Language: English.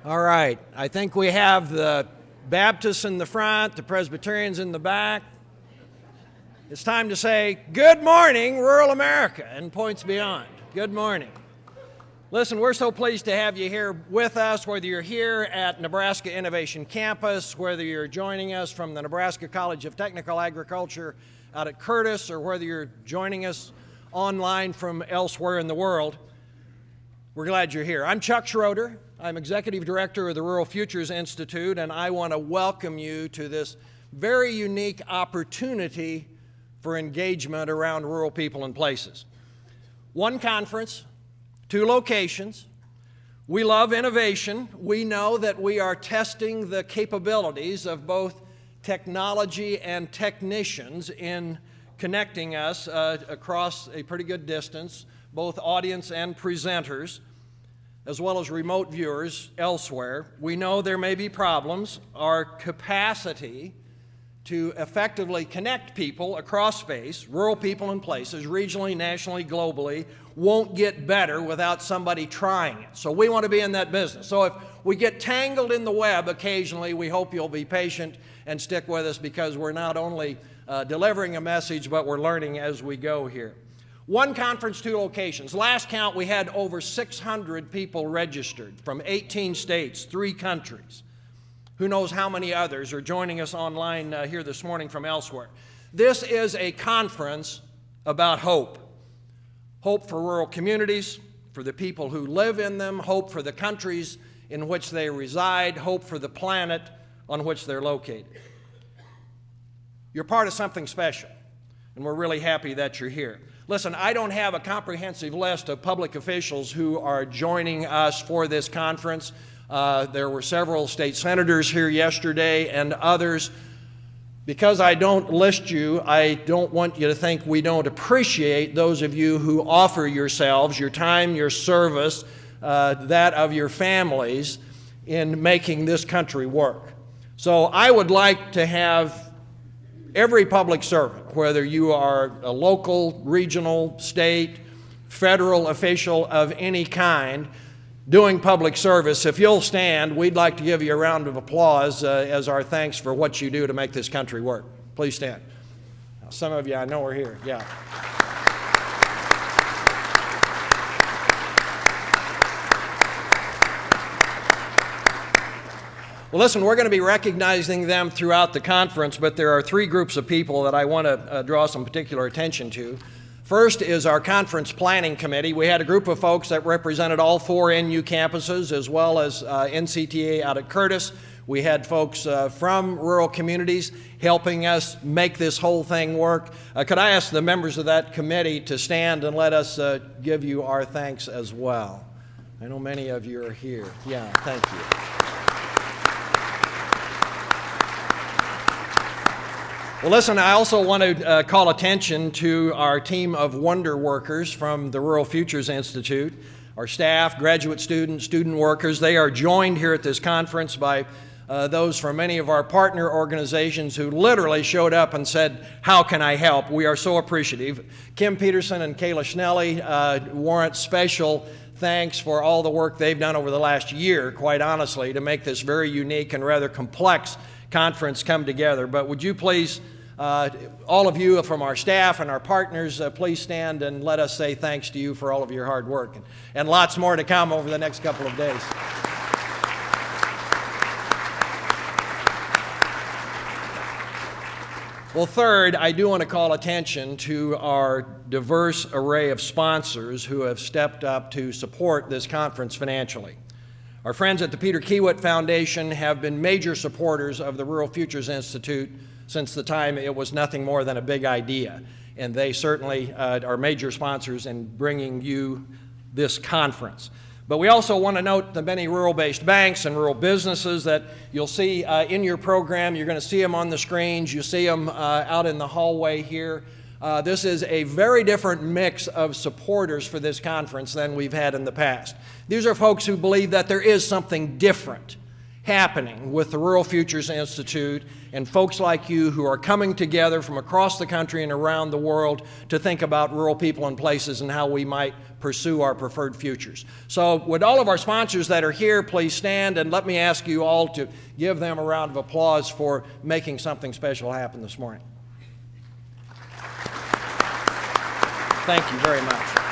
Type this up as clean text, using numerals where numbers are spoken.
All right, I think we have the Baptists in the front, the Presbyterians in the back. It's time to say, good morning, rural America, and points beyond. Good morning. Listen, we're so pleased to have you here with us, whether you're here at Nebraska Innovation Campus, whether you're joining us from the Nebraska College of Technical Agriculture out at Curtis, or whether you're joining us online from elsewhere in the world. We're glad you're here. I'm Chuck Schroeder. I'm Executive Director of the Rural Futures Institute, and I want to welcome you to this very unique opportunity for engagement around rural people and places. One conference, two locations. We love innovation. We know that we are testing the capabilities of both technology and technicians in connecting us across a pretty good distance, both audience and presenters, as well as remote viewers elsewhere. We know there may be problems. Our capacity to effectively connect people across space, rural people and places, regionally, nationally, globally, won't get better without somebody trying it. So we want to be in that business. So if we get tangled in the web occasionally, we hope you'll be patient and stick with us, because we're not only delivering a message, but we're learning as we go here. One conference, two locations. Last count, we had over 600 people registered from 18 states, 3 countries. Who knows how many others are joining us online here this morning from elsewhere. This is a conference about hope. Hope for rural communities, for the people who live in them, hope for the countries in which they reside, hope for the planet on which they're located. You're part of something special, and we're really happy that you're here. Listen, I don't have a comprehensive list of public officials who are joining us for this conference. There were several state senators here yesterday and others. Because I don't list you, I don't want you to think we don't appreciate those of you who offer yourselves, your time, your service, that of your families in making this country work. So I would like to have every public servant, whether you are a local, regional, state, federal official of any kind, doing public service, if you'll stand, we'd like to give you a round of applause as our thanks for what you do to make this country work. Please stand. Now, some of you I know are here. Yeah. Well, listen, we're going to be recognizing them throughout the conference, but there are 3 groups of people that I want to draw some particular attention to. First is our conference planning committee. We had a group of folks that represented all 4 NU campuses, as well as NCTA out at Curtis. We had folks from rural communities helping us make this whole thing work. Could I ask the members of that committee to stand and let us give you our thanks as well? I know many of you are here. Yeah, thank you. Well, listen, I also want to call attention to our team of wonder workers from the Rural Futures Institute, our staff, graduate students, student workers. They are joined here at this conference by those from many of our partner organizations who literally showed up and said, how can I help? We are so appreciative. Kim Peterson and Kayla Schnelly warrant special thanks for all the work they've done over the last year, quite honestly, to make this very unique and rather complex conference come together. But would you please, all of you from our staff and our partners, please stand and let us say thanks to you for all of your hard work, and lots more to come over the next couple of days. Well, third, I do want to call attention to our diverse array of sponsors who have stepped up to support this conference financially. Our friends at the Peter Kiewit Foundation have been major supporters of the Rural Futures Institute since the time it was nothing more than a big idea. And they certainly are major sponsors in bringing you this conference. But we also want to note the many rural-based banks and rural businesses that you'll see in your program. You're going to see them on the screens. You see them out in the hallway here. This is a very different mix of supporters for this conference than we've had in the past. These are folks who believe that there is something different happening with the Rural Futures Institute and folks like you who are coming together from across the country and around the world to think about rural people and places and how we might pursue our preferred futures. So would all of our sponsors that are here please stand, and let me ask you all to give them a round of applause for making something special happen this morning. Thank you very much.